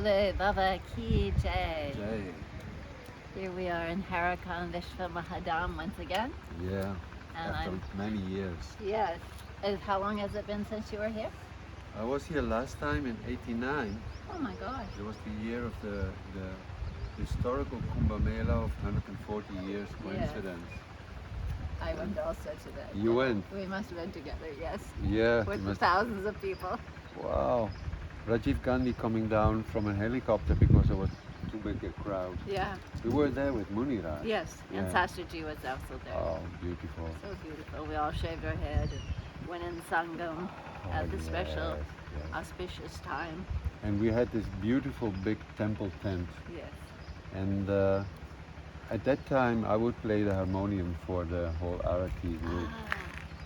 Bole Baba Ki Jai. Jai. Here we are in Haidakhan Vishwa Mahadam once again. Yeah, And after many years. Yes. How long has it been since you were here? I was here last time in '89. Oh my gosh. It was the year of the historical Kumbh Mela of 140 years coincidence. I went also to that. You went? We must have been together, yes. Yeah. With thousands of people. Wow. Rajiv Gandhi coming down from a helicopter because there was too big a crowd. Yeah. We were there with Muniraj. Yes, and Yeah. Sastraji was also there. Oh, beautiful. So beautiful. We all shaved our head and went in Sangam at the special auspicious time. And we had this beautiful big temple tent. Yes. And at that time, I would play the harmonium for the whole Arati group.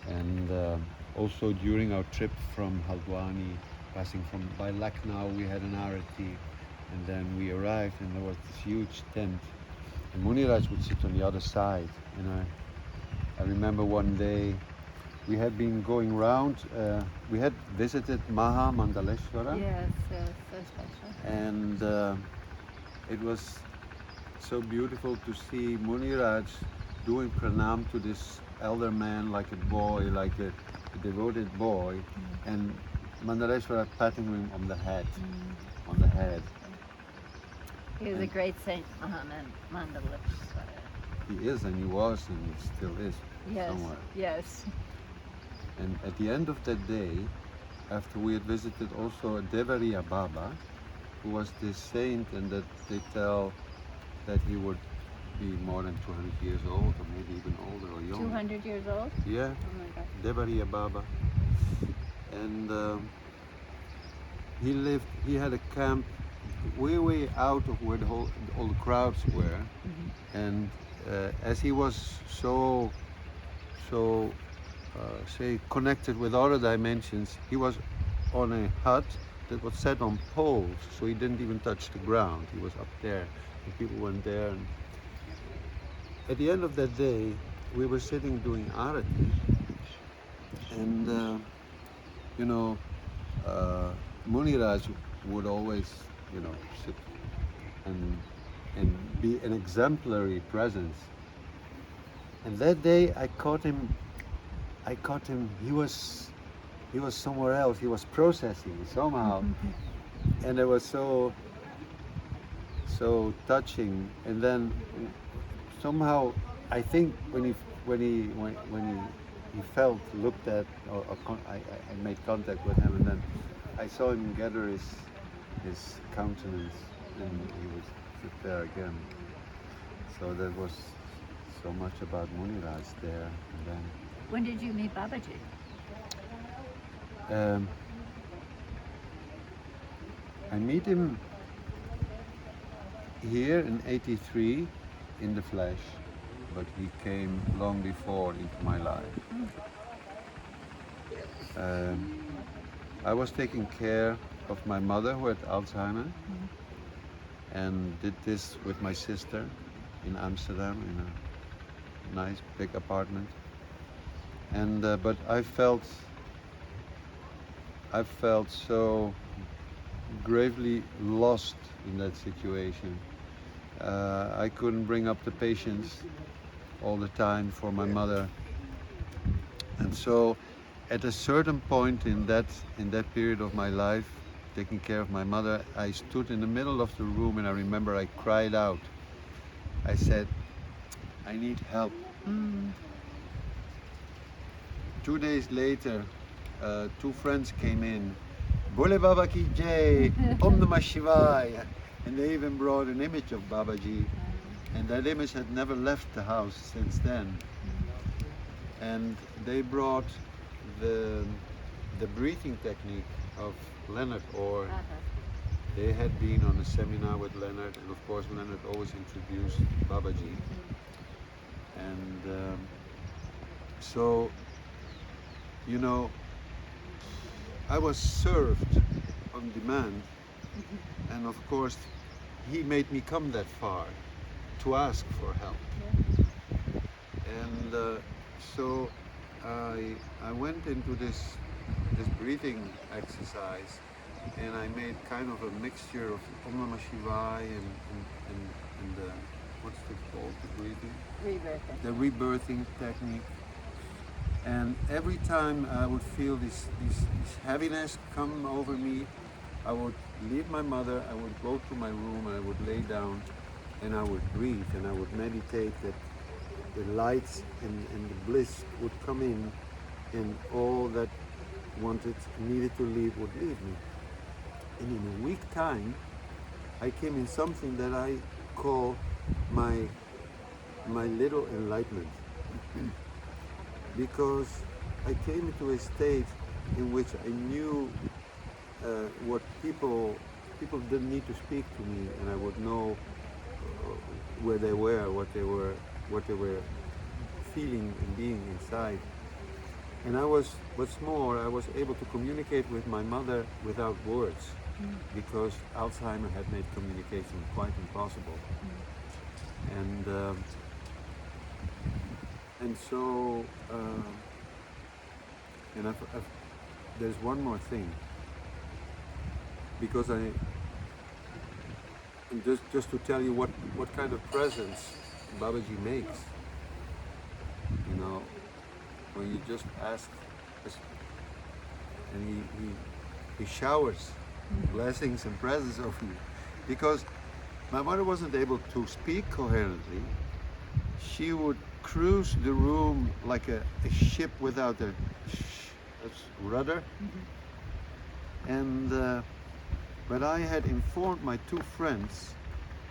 And also during our trip from Haldwani, passing by Lucknow, we had an Arati. And then we arrived and there was this huge tent. And Muniraj would sit on the other side. And I remember one day, we had been going round, we had visited Maha Mandaleshwara. Yes, so special. And it was so beautiful to see Muniraj doing pranam to this elder man like a boy, like a devoted boy, and Mandaleshwara patting him on the head, He was a great saint, Muhammad Mandaleshwara. He is, and he was, and he still is somewhere. Yes. And at the end of that day, after we had visited also Devariya Baba, who was this saint, and that they tell that he would be more than 200 years old, or maybe even older or younger. 200 years old? Yeah. Oh my God. Devariya Baba. And he had a camp way out of where all the crowds were. And as he was so say connected with other dimensions, he was on a hut that was set on poles, so he didn't even touch the ground. He was up there, and people went there. And at the end of that day, we were sitting doing arati, and Muniraj would always, sit and be an exemplary presence. And that day, I caught him. He was somewhere else. He was processing somehow, and it was so touching. And then somehow, I think when he looked at, I made contact with him, and then I saw him gather his countenance, and he was sit there again. So that was so much about Muniraj there, and then. When did you meet Babaji? I meet him here in '83 in the flesh, but he came long before into my life. I was taking care of my mother who had Alzheimer, and did this with my sister in Amsterdam in a nice big apartment. And but I felt so gravely lost in that situation. I couldn't bring up the patience all the time for my mother, and so at a certain point in that period of my life, taking care of my mother, I stood in the middle of the room, and I remember I cried out. I said, "I need help." 2 days later, two friends came in. Bole Baba Ki Jai, Om Namah Shivaya. And they even brought an image of Babaji. And that image had never left the house since then. And they brought the breathing technique of Leonard Orr. They had been on a seminar with Leonard, and of course Leonard always introduced Babaji. And so, I was served on demand, and of course he made me come that far to ask for help. And so I went into this breathing exercise, and I made kind of a mixture of Om Namah Shivaya and what's it called, the breathing? Rebirthing. The rebirthing technique. And every time I would feel this heaviness come over me, I would leave my mother, I would go to my room, I would lay down, and I would breathe, and I would meditate that the lights and the bliss would come in, and all that needed to leave would leave me. And in a week time, I came in something that I call my little enlightenment. Because I came into a state in which I knew what people didn't need to speak to me, and I would know where they were, what they were feeling and being inside. And what's more, I was able to communicate with my mother without words, because Alzheimer had made communication quite impossible. And so, there's one more thing, because just to tell you what kind of presence Babaji makes, you know, when you just ask, and he showers blessings and presents over you. Because my mother wasn't able to speak coherently, she would cruise the room like a ship without a rudder. And but I had informed my two friends,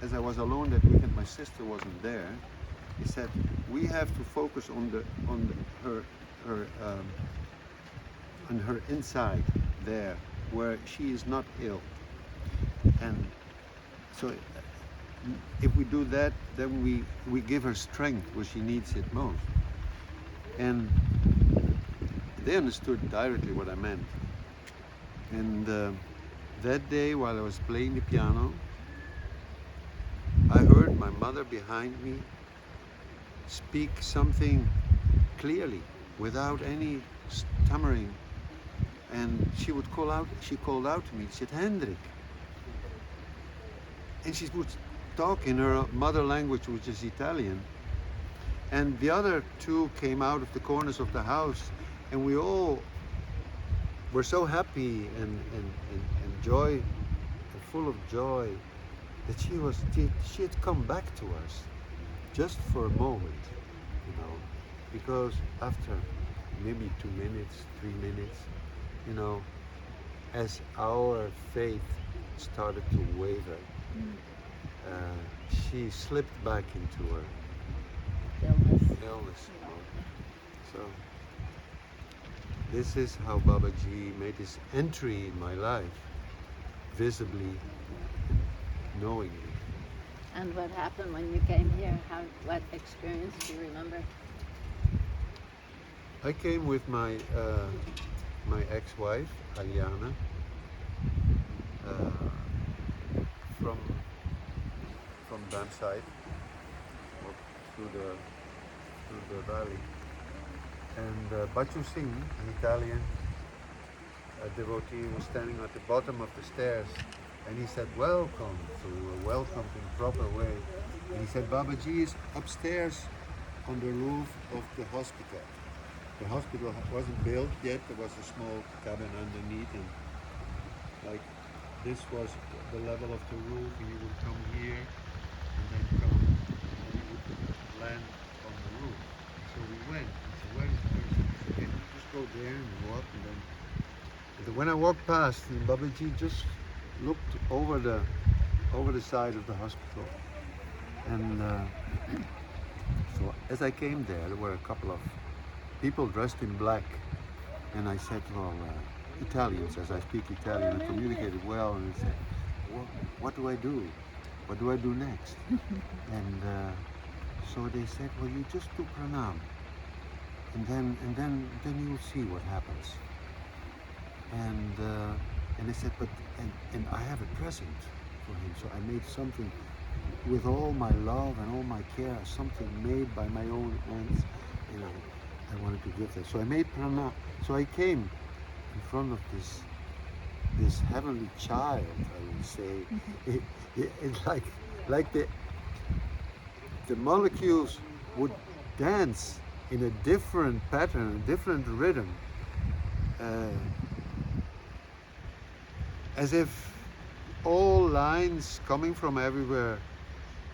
as I was alone that weekend, my sister wasn't there. He said, we have to focus on her inside there, where she is not ill. And so if we do that, then we give her strength where she needs it most. And they understood directly what I meant. And that day, while I was playing the piano, I heard my mother behind me speak something clearly, without any stammering. And she called out to me, she said, Hendrik. And she would talk in her mother language, which is Italian. And the other two came out of the corners of the house, and we all were so happy and joy, and full of joy, that she had come back to us just for a moment, you know, because after maybe 2 minutes, 3 minutes, you know, as our faith started to waver, she slipped back into her illness. You know. So this is how Babaji made his entry in my life, visibly, knowingly. And what happened when you came here? What experience do you remember? I came with my ex-wife, Aliana, from Damside, through the valley. And Bachu Singh, an Italian devotee, was standing at the bottom of the stairs, and he said, welcome. So we were welcomed in a proper way. And he said, Babaji is upstairs on the roof of the hospital. The hospital wasn't built yet. There was a small cabin underneath, and like this was the level of the roof, and you would come here and then come, and then you would land on the roof. So we went. He said, where is the person? He said, can you just go there and walk? And then when I walked past, Babaji just looked over the side of the hospital. And so as I came there were a couple of people dressed in black, and I said, well, Italians, as I speak Italian, I communicated well, and I said, well, what do I do? What do I do next? And so they said, well, you just do pranam, and then you'll see what happens. And I said, but and I have a present for him, so I made something with all my love and all my care, something made by my own hands, and I wanted to give that. So I made prana. So I came in front of this this heavenly child, I would say. It's like the molecules would dance in a different pattern, a different rhythm, as if all lines coming from everywhere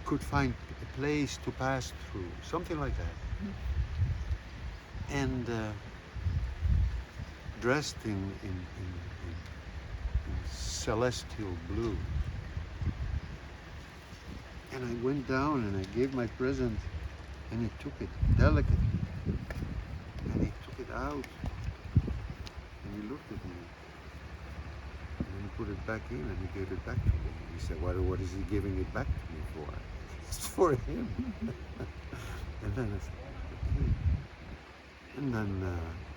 could find a place to pass through, something like that. And dressed in celestial blue. And I went down and I gave my present, and he took it delicately, and he took it out, and he looked at me, and then he put it back in, and he gave it back to me. He said, what is he giving it back to me for? It's for him. And then I said, okay. And then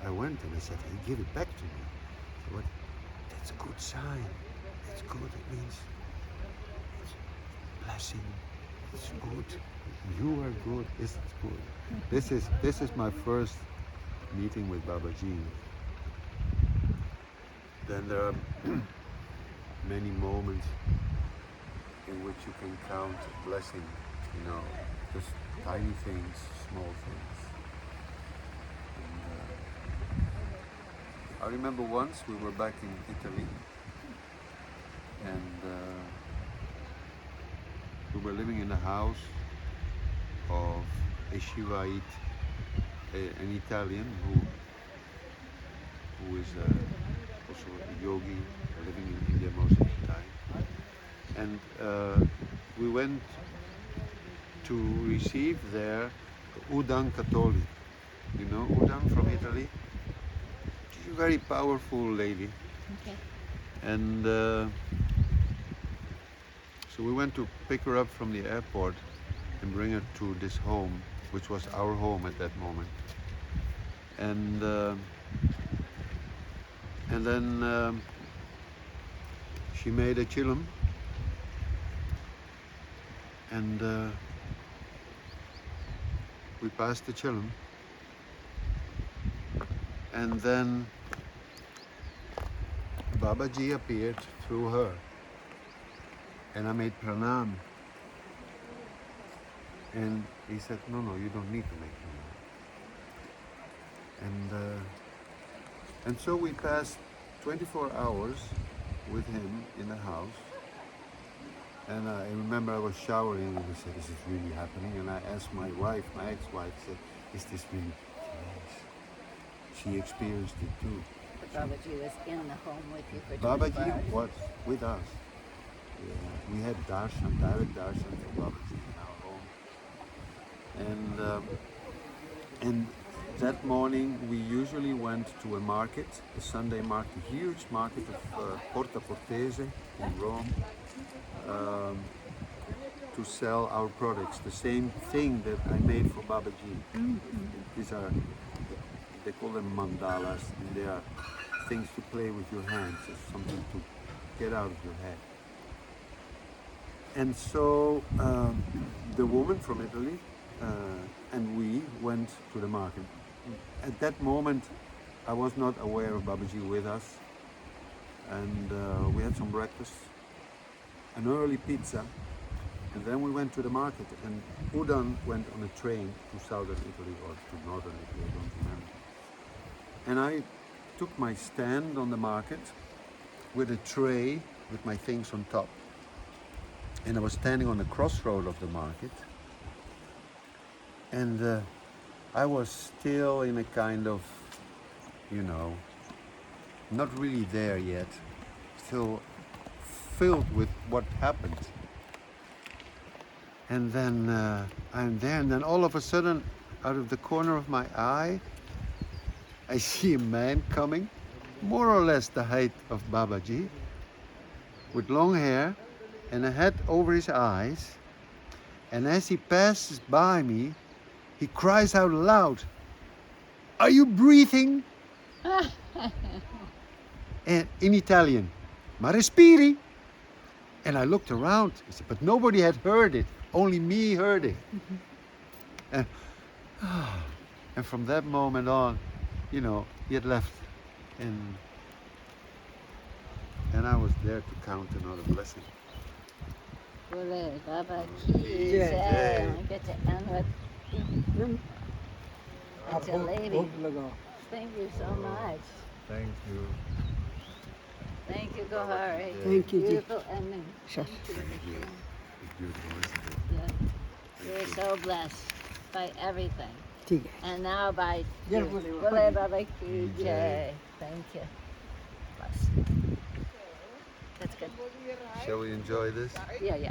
I went and I said, he gave it back to me. I said, what? That's a good sign. It's good. It means it's blessing. It's good. You are good. It's good. This is my first meeting with Babaji. Then there are many moments in which you can count blessing. You know, just tiny things, small things. I remember once we were back in Italy, and we were living in a house of a Shivaite, an Italian who is also a yogi living in India most of the time. And we went to receive there Udang Cattolic. You know Udang from Italy? She's a very powerful lady. Okay. And so we went to pick her up from the airport and bring her to this home, which was our home at that moment. And then she made a chillum, and we passed the chillum, and then Babaji appeared through her, and I made pranam, and he said, no, you don't need to make pranam. And so we passed 24 hours with him in the house, and I remember I was showering and I said, is this really happening? And I asked my wife, my ex-wife, said, is this really? Yes. She experienced it too. But Babaji was in the home with you for 24 Babaji hours. was with us. Yeah, we had darshan, direct darshan from Babaji in our home. And that morning we usually went to a market, a Sunday market, a huge market of Porta Portese in Rome, to sell our products, the same thing that I made for Babaji. Mm-hmm. These are, they call them mandalas, and they are things to play with your hands. It's something to get out of your head. And so the woman from Italy and we went to the market. At that moment, I was not aware of Babaji with us, and we had some breakfast, an early pizza, and then we went to the market. And Udan went on a train to southern Italy or to northern Italy, I don't remember. And I took my stand on the market with a tray with my things on top. And I was standing on the crossroad of the market, and I was still in a kind of, not really there yet, still filled with what happened. And then I'm there, and then all of a sudden, out of the corner of my eye, I see a man coming, more or less the height of Babaji, with long hair and a hat over his eyes. And as he passes by me, he cries out loud, "Are you breathing?" And in Italian, "Ma respiri?" And I looked around, but nobody had heard it. Only me heard it. And from that moment on, he had left. And then I was there to count another blessing. Bole Baba Ki Jai. Jai. I get to end with it's a lady. Thank you so much. Thank you. Thank you, Gohari. Thank you, Ji. Beautiful ending. Sure. Thank you. It's beautiful, isn't it? Yeah. You're so blessed by everything. ठीक है And now by Jai you. Bole Bole Baba Ki Jai. Jai. Thank you. Bless. That's good. Shall we enjoy this? Yeah, yeah.